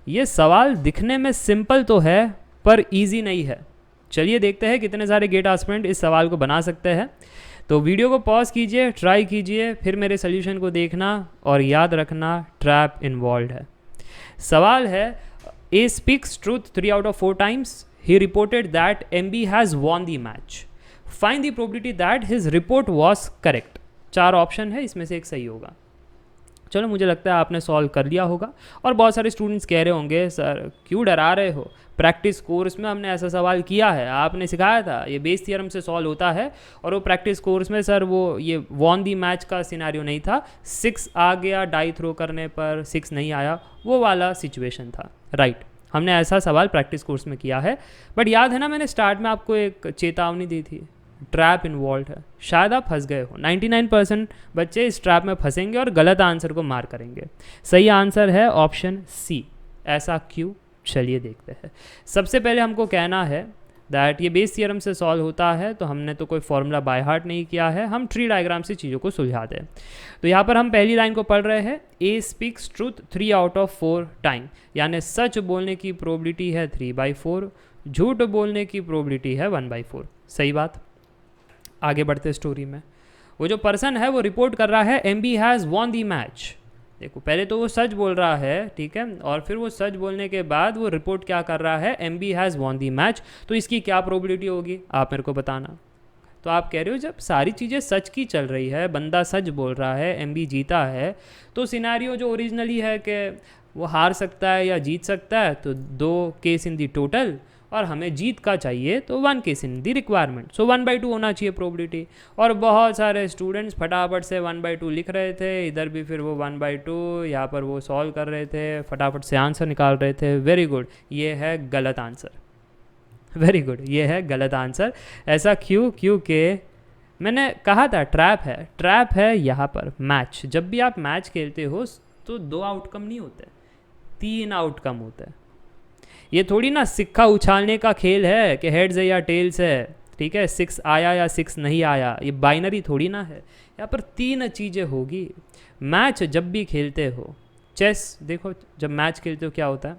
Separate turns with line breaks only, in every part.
ये सवाल दिखने में सिंपल तो है पर इजी नहीं है। चलिए देखते हैं कितने सारे गेट एस्पिरेंट इस सवाल को बना सकते हैं। तो वीडियो को पॉज कीजिए, ट्राई कीजिए, फिर मेरे सोल्यूशन को देखना और याद रखना ट्रैप इन्वॉल्व है। सवाल है, ए speaks truth 3 out of 4 times. He reported that MB has won the match. Find the probability that his report was correct. 4 option है, इसमें से एक सही होगा। चलो मुझे लगता है आपने सॉल्व कर लिया होगा। और बहुत सारे स्टूडेंट्स कह रहे होंगे सर क्यों डरा रहे हो, प्रैक्टिस कोर्स में हमने ऐसा सवाल किया है, आपने सिखाया था ये बेस थ्योरम से सॉल्व होता है। और वो प्रैक्टिस कोर्स में सर वो ये वॉन दी मैच का सिनेरियो नहीं था, 6 आ गया डाई थ्रो करने पर 6 नहीं आया, वो वाला सिचुएशन था। राइट, हमने ऐसा सवाल प्रैक्टिस कोर्स में किया है। बट याद है ना मैंने स्टार्ट में आपको एक चेतावनी दी थी, ट्रैप इन्वॉल्व है, शायद आप फंस गए हो। 99% बच्चे इस ट्रैप में फंसेंगे और गलत आंसर को मार करेंगे। सही आंसर है ऑप्शन सी। ऐसा क्यों, चलिए देखते हैं। सबसे पहले हमको कहना है दैट ये बेस थ्योरम से सॉल्व होता है, तो हमने तो कोई फॉर्मूला बाय हार्ट नहीं किया है, हम ट्री डायग्राम से चीज़ों को सुलझाते हैं। तो यहाँ पर हम पहली लाइन को पढ़ रहे हैं, A speaks truth 3 out of 4 time, यानी सच बोलने की प्रोबेबिलिटी है 3/4, झूठ बोलने की प्रोबेबिलिटी है 1/4। सही बात। आगे बढ़ते स्टोरी में, वो जो पर्सन है वो रिपोर्ट कर रहा है MB has won the match. देखो पहले तो वो सच बोल रहा है, ठीक है, और फिर वो सच बोलने के बाद वो रिपोर्ट क्या कर रहा है, MB has won the match. तो इसकी क्या प्रोबेबिलिटी होगी आप मेरे को बताना। तो आप कह रहे हो जब सारी चीज़ें सच की चल रही है, बंदा सच बोल रहा है, MB जीता है, तो सिनेरियो जो ओरिजिनली है कि वो हार सकता है या जीत सकता है, तो 2 केस इन दी टोटल, और हमें जीत का चाहिए तो 1 केस इन दी रिक्वायरमेंट। सो 1/2 होना चाहिए प्रोबेबिलिटी। और बहुत सारे स्टूडेंट्स फटाफट से 1/2 लिख रहे थे, इधर भी फिर वो 1/2, यहाँ पर वो सॉल्व कर रहे थे, फटाफट से आंसर निकाल रहे थे। वेरी गुड, ये है गलत आंसर। वेरी गुड, ये है गलत आंसर। ऐसा क्यों? क्योंकि मैंने कहा था ट्रैप है, ट्रैप है यहाँ पर मैच। जब भी आप मैच खेलते हो तो 2 आउटकम नहीं होते, 3 आउटकम होते हैं। ये थोड़ी ना सिक्का उछालने का खेल है कि हेड्स है या टेल्स है, ठीक है, 6 आया या 6 नहीं आया, ये बाइनरी थोड़ी ना है। यहाँ पर 3 चीज़ें होगी। मैच जब भी खेलते हो, चेस देखो, जब मैच खेलते हो क्या होता है,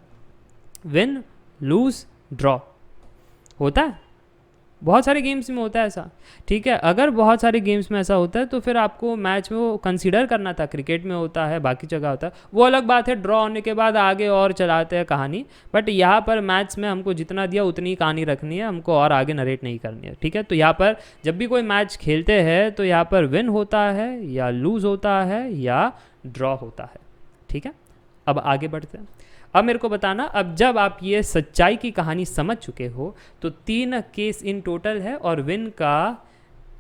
विन लूज ड्रॉ होता है। बहुत सारे गेम्स में होता है ऐसा, ठीक है। अगर बहुत सारे गेम्स में ऐसा होता है तो फिर आपको मैच में वो कंसीडर करना था। क्रिकेट में होता है, बाकी जगह होता है, वो अलग बात है, ड्रॉ होने के बाद आगे और चलाते हैं कहानी। बट यहाँ पर मैच में हमको जितना दिया उतनी कहानी रखनी है, हमको और आगे नरेट नहीं करनी है, ठीक है। तो यहाँ पर जब भी कोई मैच खेलते हैं तो यहाँ पर विन होता है या लूज़ होता है या ड्रॉ होता है, ठीक है। अब आगे बढ़ते हैं। अब मेरे को बताना, अब जब आप ये सच्चाई की कहानी समझ चुके हो तो 3 केस इन टोटल है और विन का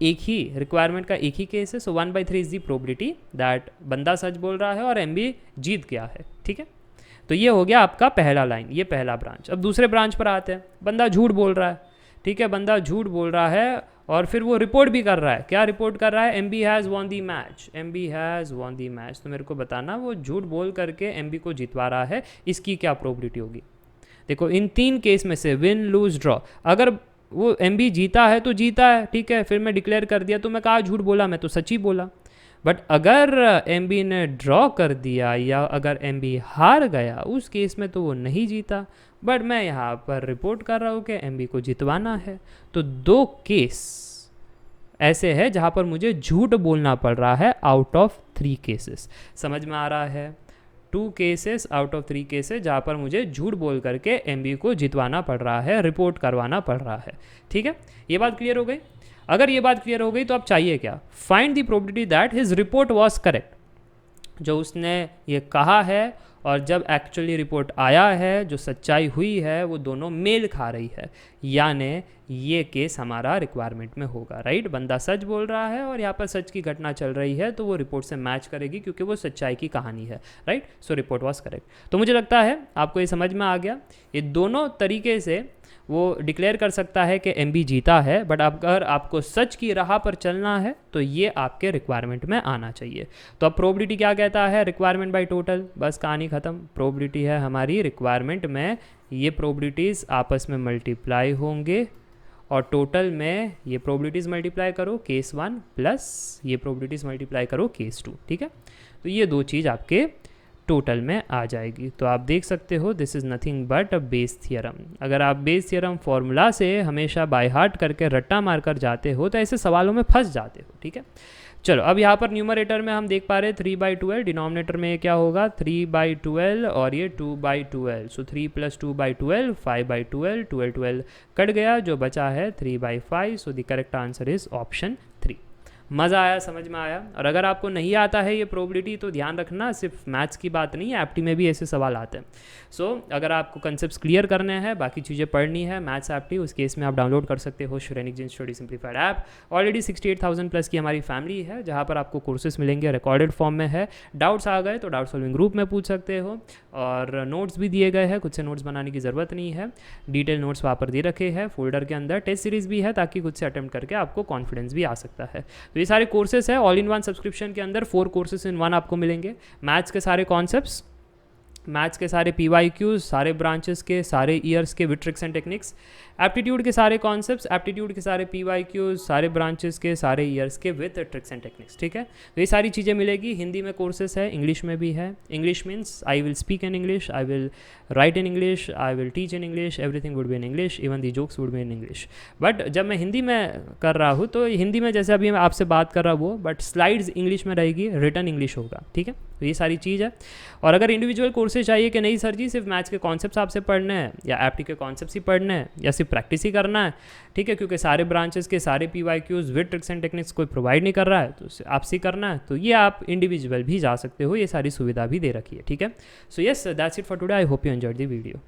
एक ही, रिक्वायरमेंट का एक ही केस है। सो 1/3 इज दी प्रोबेबिलिटी दैट बंदा सच बोल रहा है और MB जीत गया है, ठीक है। तो ये हो गया आपका पहला लाइन, ये पहला ब्रांच। अब दूसरे ब्रांच पर आते हैं। बंदा झूठ बोल रहा है, ठीक है, बंदा झूठ बोल रहा है और फिर वो रिपोर्ट भी कर रहा है। क्या रिपोर्ट कर रहा है? MB has won the match, MB has won the match. तो मेरे को बताना वो झूठ बोल करके MB को जितवा रहा है, इसकी क्या प्रोबेबिलिटी होगी। देखो इन 3 केस में से विन लूज ड्रॉ, अगर वो MB जीता है तो जीता है, ठीक है, फिर मैं डिक्लेयर कर दिया तो मैं कहा झूठ बोला, मैं तो सच ही बोला। बट अगर MB ने ड्रॉ कर दिया या अगर MB हार गया, उस केस में तो वो नहीं जीता, बट मैं यहाँ पर रिपोर्ट कर रहा हूँ कि MB को जितवाना है। तो 2 केस ऐसे है जहाँ पर मुझे झूठ बोलना पड़ रहा है आउट ऑफ 3 केसेस। समझ में आ रहा है? 2 केसेस आउट ऑफ 3 केसेस जहाँ पर मुझे झूठ बोल करके MB को जितवाना पड़ रहा है, रिपोर्ट करवाना पड़ रहा है, ठीक है। ये बात क्लियर हो गई? अगर ये बात क्लियर हो गई तो अब चाहिए क्या? Find the probability that his report was correct. जो उसने ये कहा है और जब एक्चुअली रिपोर्ट आया है, जो सच्चाई हुई है, वो दोनों मेल खा रही है, यानी ये केस हमारा रिक्वायरमेंट में होगा। राइट, बंदा सच बोल रहा है और यहाँ पर सच की घटना चल रही है, तो वो रिपोर्ट से मैच करेगी क्योंकि वो सच्चाई की कहानी है। Right, so report was correct. तो मुझे लगता है आपको ये समझ में आ गया। ये दोनों तरीके से वो डिक्लेयर कर सकता है कि MB जीता है, बट अगर आपको सच की राह पर चलना है तो ये आपके रिक्वायरमेंट में आना चाहिए। तो अब प्रोबेबिलिटी क्या कहता है? रिक्वायरमेंट बाय टोटल, बस कहानी ख़त्म। प्रोबेबिलिटी है हमारी रिक्वायरमेंट में, ये प्रोबेबिलिटीज़ आपस में मल्टीप्लाई होंगे और टोटल में ये प्रोबेबिलिटीज़ मल्टीप्लाई करो केस 1 प्लस ये प्रोबेबिलिटीज़ मल्टीप्लाई करो केस 2, ठीक है। तो ये 2 चीज़ आपके टोटल में आ जाएगी। तो आप देख सकते हो this is nothing but a base theorem. अगर आप बेस थियरम फॉर्मूला से हमेशा बाय हार्ट करके रट्टा मार कर जाते हो तो ऐसे सवालों में फंस जाते हो, ठीक है। चलो अब यहाँ पर न्यूमरेटर में हम देख पा रहे हैं 3/12, डिनोमिनेटर में क्या होगा 3/12 और ये 2/12, सो 3 + 2/12 5/12, 12 12 कट गया, जो बचा है 3/5, so the correct answer is option 3। मज़ा आया, समझ में आया। और अगर आपको नहीं आता है ये प्रोबेबिलिटी तो ध्यान रखना, सिर्फ मैथ्स की बात नहीं है, एप्टी में भी ऐसे सवाल आते हैं। सो अगर आपको कंसेप्ट्स क्लियर करने हैं, बाकी चीज़ें पढ़नी है मैथ्स एप्टी, उस केस में आप डाउनलोड कर सकते हो Shrenik Jain study simplified app. Already 68,000 plus की हमारी फैमिली है, जहाँ पर आपको कोर्सेज मिलेंगे, रिकॉर्डेड फॉर्म में है। डाउट्स आ गए तो डाउट सॉल्विंग ग्रुप में पूछ सकते हो, और नोट्स भी दिए गए हैं, खुद से नोट्स बनाने की ज़रूरत नहीं है, डिटेल नोट्स वहाँ पर दे रखे हैं फोल्डर के अंदर। टेस्ट सीरीज़ भी है ताकि खुद से अटेम्प्ट करके आपको कॉन्फिडेंस भी आ सकता है। तो ये सारे कोर्सेस है ऑल इन वन सब्सक्रिप्शन के अंदर, 4 कोर्सेस इन 1 आपको मिलेंगे। मैथ्स के सारे कॉन्सेप्ट्स, मैथ्स के सारे PYQs, सारे ब्रांचेस के, सारे ईयर्स के with tricks and techniques, aptitude के सारे कॉन्सेप्ट्स, एप्टीट्यूड के सारे PYQs, सारे ब्रांचेस के, सारे ईयर्स के विद ट्रिक्स एंड टेक्निक्स, ठीक है। तो ये सारी चीज़ें मिलेगी। हिंदी में कोर्सेस है, इंग्लिश में भी है। English means I will speak in English, I will write in English, I will teach in English, everything would be in English, even the jokes would be in English. But जब मैं हिंदी में कर रहा हूँ तो हिंदी में जैसे अभी मैं आपसे बात कर रहा हूँ वो, बट स्लाइड्स इंग्लिश में रहेगी, रिटन इंग्लिश होगा, ठीक है। तो ये सारी चीज़ है। और अगर इंडिविजुअल कोर्सेज चाहिए कि नहीं सर जी सिर्फ मैथ्स के कॉन्सेप्ट्स आपसे पढ़ने हैं, या एप्टी के कॉन्सेप्ट्स ही पढ़ने हैं, या सिर्फ प्रैक्टिस ही करना है, ठीक है, क्योंकि सारे ब्रांचेस के सारे PYQs with tricks and techniques कोई प्रोवाइड नहीं कर रहा है, तो आपसे ही करना है, तो ये आप इंडिविजुअल भी जा सकते हो, ये सारी सुविधा भी दे रखी है, ठीक है। So yes that's it for today, I hope you enjoyed the video.